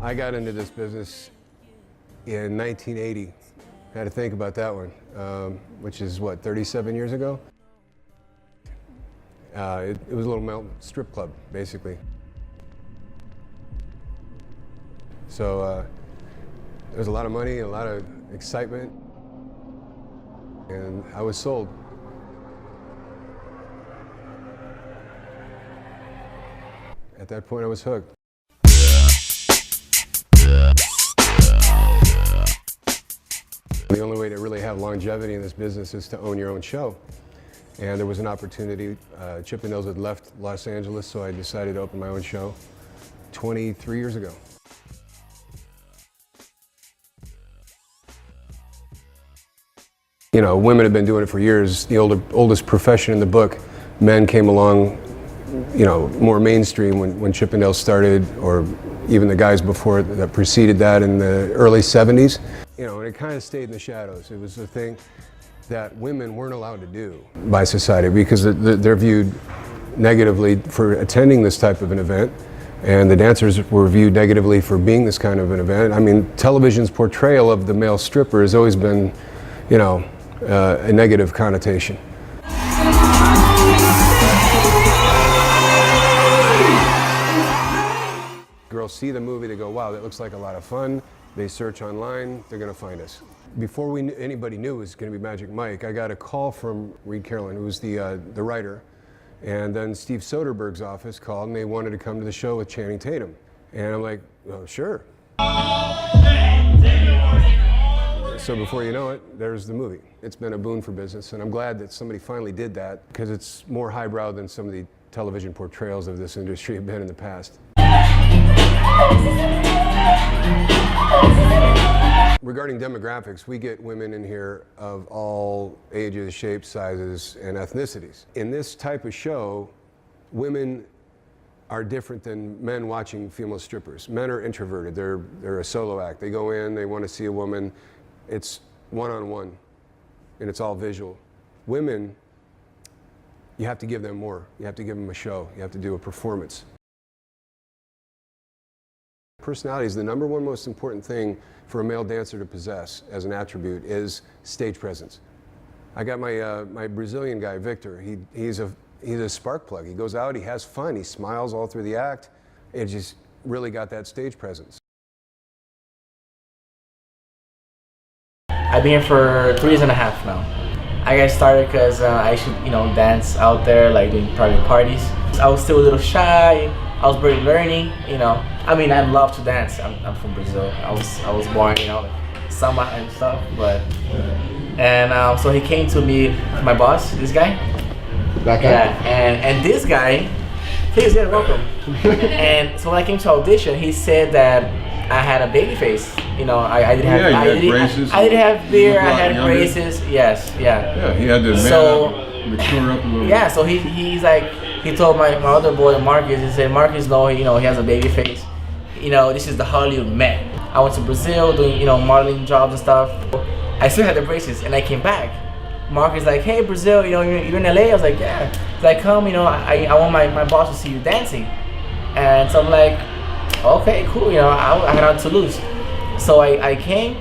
I got into this business in 1980. Had to think about that one, which is what, 37 years ago? It was a little mountain strip club, basically. So there was a lot of money, a lot of excitement, and I was sold. At that point, I was hooked. The only way to really have longevity in this business is to own your own show. And there was an opportunity. Chippendales had left Los Angeles, so I decided to open my own show 23 years ago. You know, women have been doing it for years. The oldest profession in the book. Men came along, you know, more mainstream when Chippendales started, or even the guys before that preceded that in the early 70s. You know, and it kind of stayed in the shadows. It was a thing that women weren't allowed to do by society because they're viewed negatively for attending this type of an event, and the dancers were viewed negatively for being this kind of an event. I mean, television's portrayal of the male stripper has always been, you know, a negative connotation. Girls see the movie, they go, wow, that looks like a lot of fun. They search online, they're gonna find us. Before anybody knew it was gonna be Magic Mike, I got a call from Reed Carolyn, who was the writer, and then Steve Soderbergh's office called and they wanted to come to the show with Channing Tatum. And I'm like, oh, sure. So before you know it, there's the movie. It's been a boon for business, and I'm glad that somebody finally did that, because it's more highbrow than some of the television portrayals of this industry have been in the past. Regarding demographics, we get women in here of all ages, shapes, sizes, and ethnicities. In this type of show, women are different than men watching female strippers. Men are introverted. They're a solo act. They go in, they want to see a woman. It's one-on-one, and it's all visual. Women, you have to give them more. You have to give them a show. You have to do a performance. Personality is the number one most important thing for a male dancer to possess as an attribute is stage presence. I got my Brazilian guy, Victor. He's a spark plug. He goes out, he has fun, he smiles all through the act. It just really got that stage presence. I've been here for 3 years and a half now. I got started because I should, you know, dance out there, like doing private parties. I was still a little shy. I was barely learning, you know. I mean, I love to dance. I'm from Brazil. I was born, you know, like samba and stuff. But and so he came to me, my boss, this guy. That guy. Yeah, and this guy, please, yeah, welcome. And so when I came to audition, he said that I had a baby face. You know, I didn't have. Yeah, I didn't have beard. I had braces. Yes, yeah. Yeah, he had to mature up a little. Yeah, so he's like, he told my other boy Marcus. He said, Marcus, no, you know, he has a baby face. You know, this is the Hollywood man. I went to Brazil doing, you know, modeling jobs and stuff. I still had the braces, and I came back. Marcus like, hey, Brazil, you know, you're in LA. I was like, yeah. He's like, come, you know, I want my boss to see you dancing. And so I'm like, okay, cool, you know, I had nothing to lose. So I came,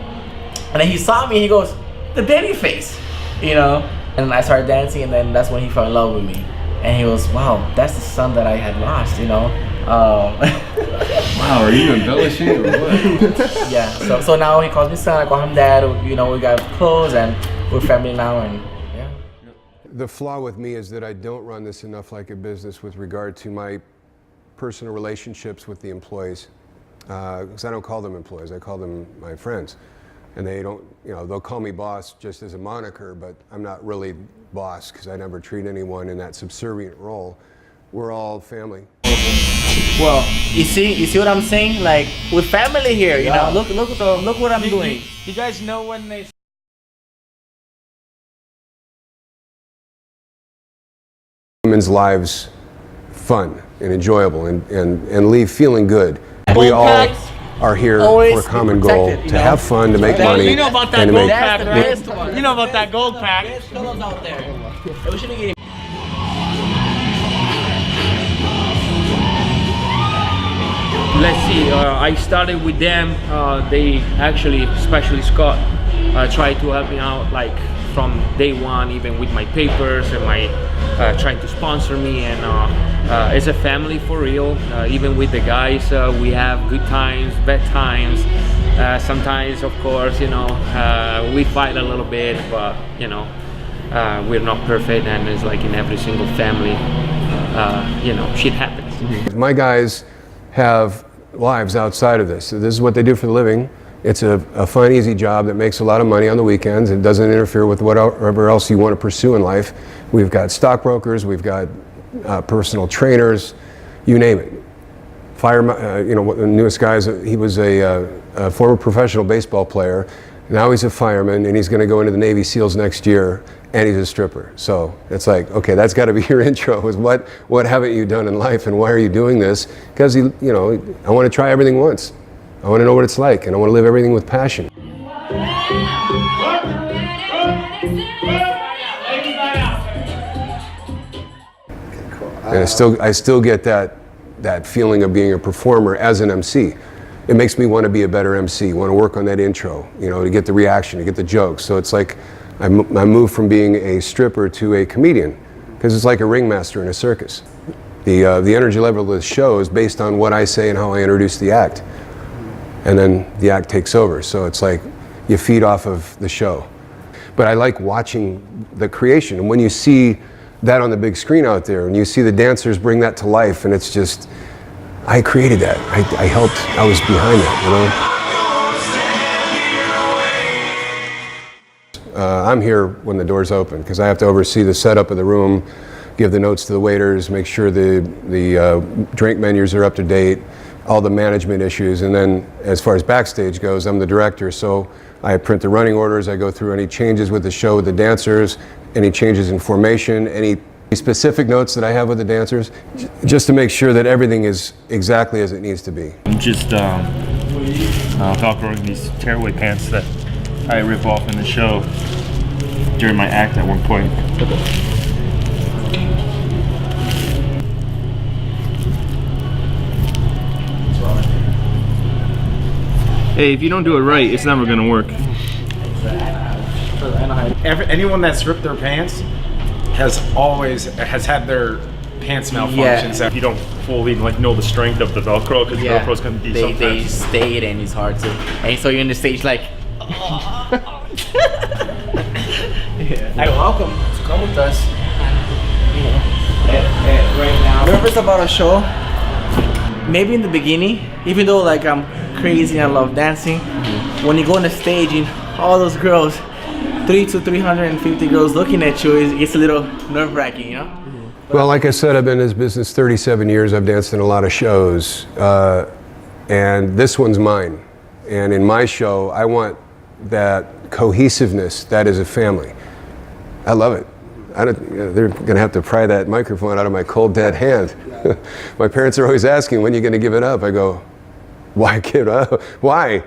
and then he saw me, he goes, the baby face, you know? And I started dancing, and then that's when he fell in love with me. And he goes, wow, that's the son that I had lost, you know? Wow, are you embellishing or what? Yeah, so now he calls me son, I call him dad, you know, we got close, and we're family now, and yeah. The flaw with me is that I don't run this enough like a business with regard to my personal relationships with the employees. Because I don't call them employees, I call them my friends. And they don't, you know, they'll call me boss just as a moniker, but I'm not really boss because I never treat anyone in that subservient role. We're all family. Well, you see what I'm saying? Like, with family here, you know, look what I'm doing. You guys know when they Women's lives fun and enjoyable and leave feeling good. We all are here for a common goal, to have fun, to make money, you know about that and to gold make pack, right? You know about that gold pack. Out there. We should be getting let's see, I started with them. They actually, especially Scott, tried to help me out like from day one, even with my papers and my trying to sponsor me, and it's a family for real. Even with the guys, we have good times, bad times. Sometimes, of course, you know, we fight a little bit, but you know, we're not perfect, and it's like in every single family, you know, shit happens. My guys have lives outside of this. So this is what they do for a living. It's a fun, easy job that makes a lot of money on the weekends and doesn't interfere with whatever else you want to pursue in life. We've got stockbrokers, we've got personal trainers, you name it. Fireman, you know, the newest guy, he was a former professional baseball player. Now he's a fireman, and he's going to go into the Navy SEALs next year, and he's a stripper. So it's like, okay, that's got to be your intro. Is what haven't you done in life, and why are you doing this? Because you know, I want to try everything once. I want to know what it's like, and I want to live everything with passion. And I still get that feeling of being a performer as an MC. It makes me want to be a better MC, want to work on that intro, you know, to get the reaction, to get the jokes. So it's like I moved from being a stripper to a comedian, because it's like a ringmaster in a circus. The energy level of the show is based on what I say and how I introduce the act. And then the act takes over. So it's like you feed off of the show. But I like watching the creation. And when you see that on the big screen out there, and you see the dancers bring that to life, and it's just, I created that. I helped, I was behind that, you know? I'm here when the doors open, because I have to oversee the setup of the room, give the notes to the waiters, make sure the drink menus are up to date, all the management issues, and then as far as backstage goes, I'm the director, so I print the running orders, I go through any changes with the show with the dancers, any changes in formation, any specific notes that I have with the dancers, just to make sure that everything is exactly as it needs to be. I'm just velcroing these tearaway pants that I rip off in the show during my act at one point. Hey, if you don't do it right, it's never gonna work. Anyone that's ripped their pants has had their pants malfunctions. If you don't fully like know the strength of the Velcro, because the Velcro's gonna be sometimes. They stayed, and it's hard to. And so you're in the stage like. Hey, welcome. Come with us. Right now. Nervous about a show? Maybe in the beginning, even though like I'm crazy and I love dancing. When you go on the stage and all those girls, 300 to 350 girls looking at you, it's a little nerve-wracking, you know? Well, like I said, I've been in this business 37 years. I've danced in a lot of shows, and this one's mine. And in my show, I want that cohesiveness that is a family. I love it. They're going to have to pry that microphone out of my cold, dead hand. My parents are always asking, when are you going to give it up? I go, why give it up? Why?